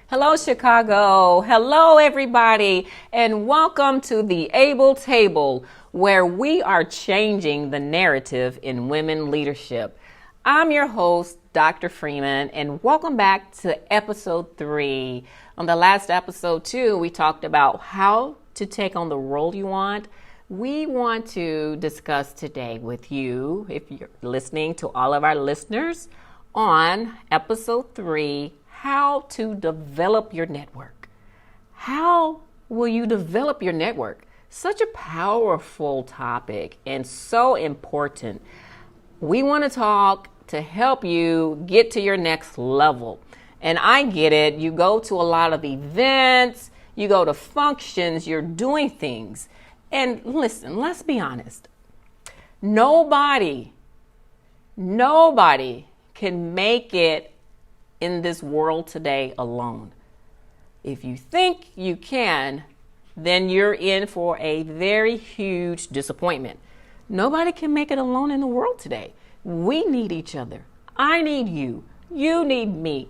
Hello, Chicago. Hello, everybody. And welcome to the Able Table, where we are changing the narrative in women leadership. I'm your host, Dr. Freeman, and welcome back to episode 3. On the last episode, too, we talked about how to take on the role you want. We want to discuss today with you, if you're listening to all of our listeners, on episode 3, how to develop your network. How will you develop your network? Such a powerful topic and so important. We want to talk to help you get to your next level. And I get it. You go to a lot of events, you go to functions, you're doing things. And listen, let's be honest. Nobody can make it in this world today alone. If you think you can, then you're in for a very huge disappointment. Nobody can make it alone in the world today. We need each other. I need you. You need me.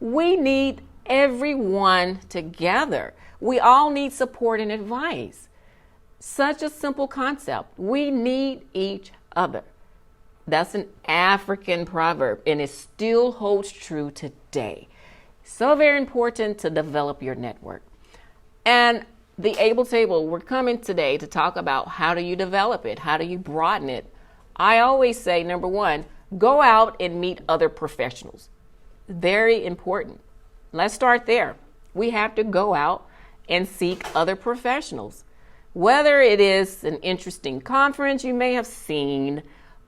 We need everyone together. We all need support and advice. Such a simple concept. We need each other. That's an African proverb, and it still holds true today. So very important to develop your network. And the Able Table, we're coming today to talk about how do you develop it? How do you broaden it? I always say, number one, go out and meet other professionals. Very important. Let's start there. We have to go out and seek other professionals. Whether it is an interesting conference you may have seen,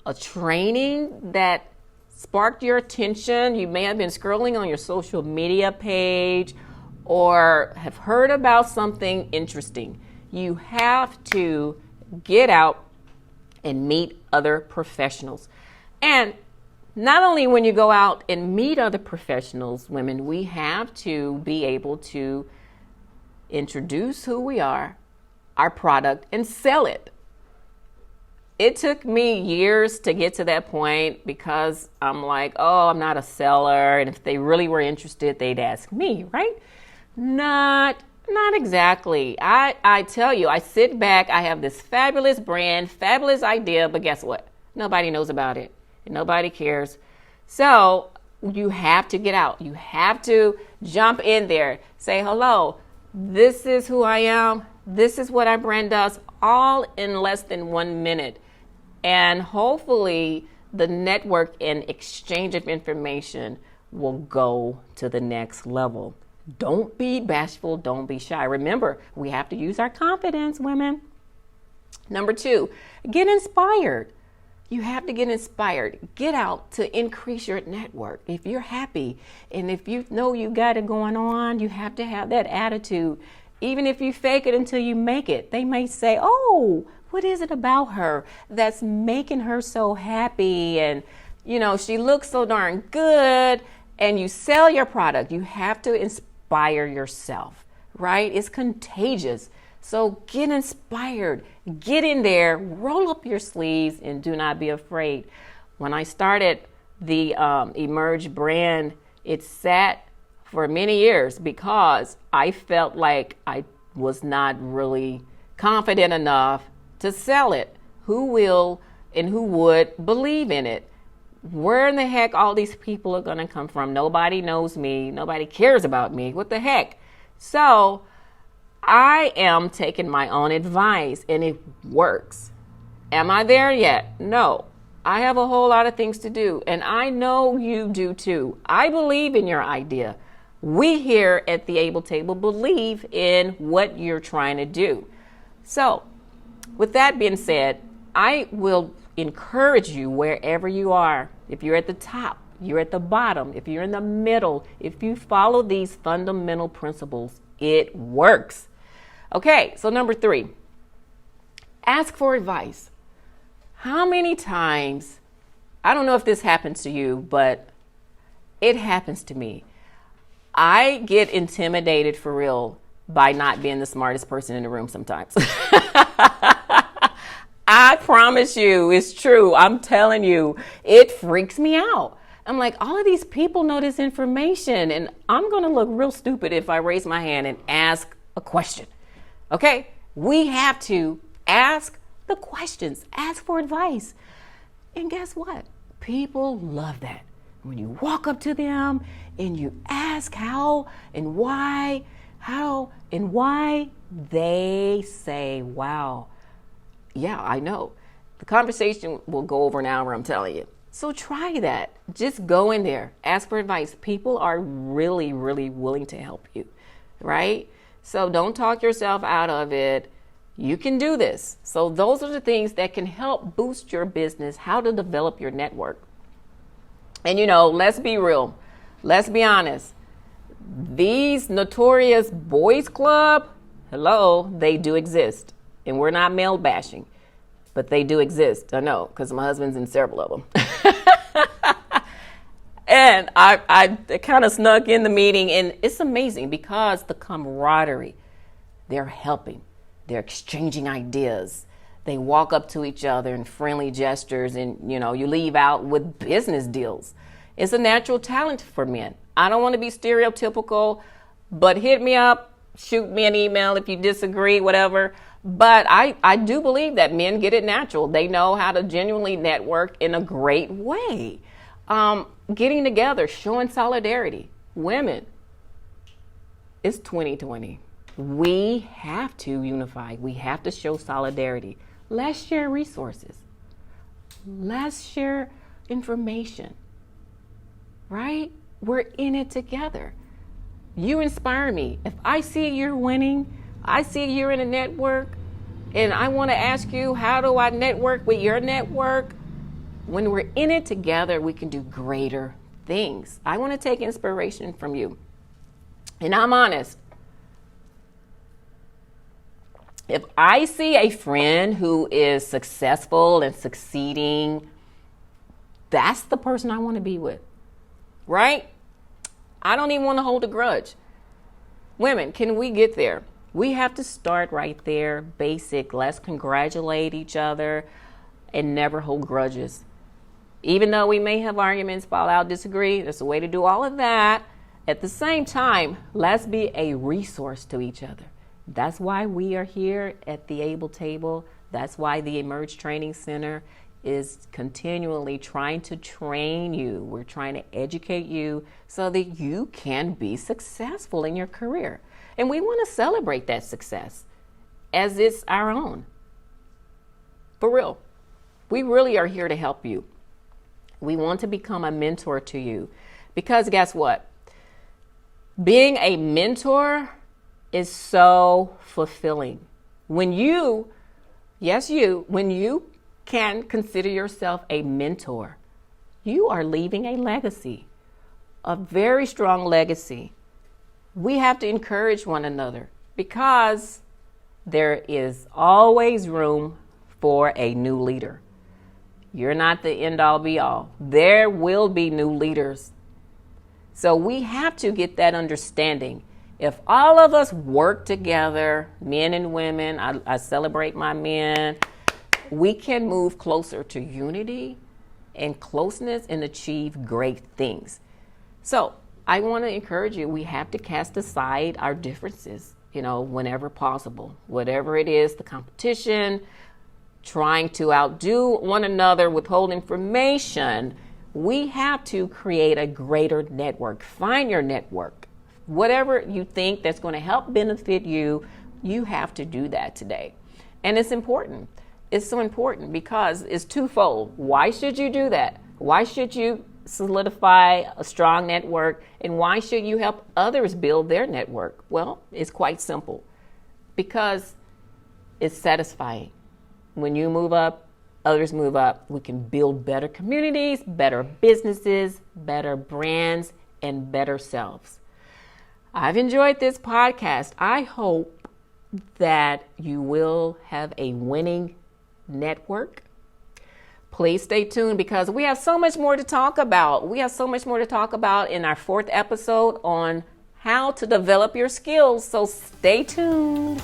a training that sparked your attention, you may have been scrolling on your social media page or have heard about something interesting. You have to get out and meet other professionals. And not only when you go out and meet other professionals, women, we have to be able to introduce who we are, our product, and sell it. It took me years to get to that point because I'm like, oh, I'm not a seller. And if they really were interested, they'd ask me, right? Not exactly. I tell you, I sit back, I have this fabulous brand, fabulous idea, but guess what? Nobody knows about it and nobody cares. So you have to get out. You have to jump in there, say, hello, this is who I am. This is what our brand does, all in less than 1 minute. And hopefully the network and exchange of information will go to the next level. Don't be bashful. Don't be shy. Remember, we have to use our confidence, women. Number 2, get inspired. You have to get inspired. Get out to increase your network. If you're happy and if you know you got it going on, you have to have that attitude. Even if you fake it until you make it, they may say, oh, what is it about her that's making her so happy? And, she looks so darn good. And you sell your product. You have to inspire yourself, right? It's contagious. So get inspired. Get in there. Roll up your sleeves and do not be afraid. When I started the Emerge brand, it sat for many years because I felt like I was not really confident enough to sell it. Who will and who would believe in it? Where in the heck all these people are going to come from? Nobody knows me. Nobody cares about me. What the heck? So I am taking my own advice and it works. Am I there yet? No. I have a whole lot of things to do and I know you do too. I believe in your idea. We here at the Able Table believe in what you're trying to do. So with that being said, I will encourage you wherever you are. If you're at the top, you're at the bottom, if you're in the middle, if you follow these fundamental principles, it works. Okay, so number 3, ask for advice. How many times, I don't know if this happens to you, but it happens to me. I get intimidated for real by not being the smartest person in the room sometimes. I promise you, it's true. I'm telling you, it freaks me out I'm like, all of these people know this information, and I'm going to look real stupid if I raise my hand and ask a question. Okay? We have to ask the questions, ask for advice. And guess what? People love that. When you walk up to them and you ask how, they say, wow, yeah, I know. The conversation will go over an hour, I'm telling you. So try that. Just go in there, ask for advice. People are really, really willing to help you, right? So don't talk yourself out of it. You can do this. So those are the things that can help boost your business, how to develop your network. And let's be real. Let's be honest. These notorious boys club, hello, they do exist. And we're not male bashing, but they do exist. I know, because my husband's in several of them. And I kind of snuck in the meeting, and it's amazing because the camaraderie, they're helping. They're exchanging ideas. They walk up to each other in friendly gestures, and you leave out with business deals. It's a natural talent for men. I don't want to be stereotypical, but hit me up, shoot me an email if you disagree, whatever. But I do believe that men get it natural. They know how to genuinely network in a great way. Getting together, showing solidarity. Women, it's 2020. We have to unify. We have to show solidarity. Let's share resources. Let's share information. Right? We're in it together. You inspire me. If I see you're winning, I see you're in a network, and I want to ask you, how do I network with your network? When we're in it together, we can do greater things. I want to take inspiration from you. And I'm honest. If I see a friend who is successful and succeeding, that's the person I want to be with, right? I don't even want to hold a grudge. Women, can we get there? We have to start right there, basic. Let's congratulate each other and never hold grudges. Even though we may have arguments, fall out, disagree, there's a way to do all of that. At the same time, let's be a resource to each other. That's why we are here at the Able Table. That's why the Emerge Training Center is continually trying to train you. We're trying to educate you so that you can be successful in your career. And we want to celebrate that success as it's our own. For real. We really are here to help you. We want to become a mentor to you. Because guess what? Being a mentor is so fulfilling. When you can consider yourself a mentor, you are leaving a legacy, a very strong legacy. We have to encourage one another because there is always room for a new leader. You're not the end all be all. There will be new leaders. So we have to get that understanding. If all of us work together, men and women, I celebrate my men, we can move closer to unity and closeness and achieve great things. So I want to encourage you, we have to cast aside our differences, whenever possible. Whatever it is, the competition, trying to outdo one another, withhold information, we have to create a greater network. Find your network. Whatever you think that's going to help benefit you, you have to do that today. And it's important. It's so important because it's twofold. Why should you do that? Why should you solidify a strong network? And why should you help others build their network? Well, it's quite simple. Because it's satisfying. When you move up, others move up. We can build better communities, better businesses, better brands, and better selves. I've enjoyed this podcast. I hope that you will have a winning network. Please stay tuned because we have so much more to talk about. We have so much more to talk about in our 4th episode on how to develop your skills. So stay tuned.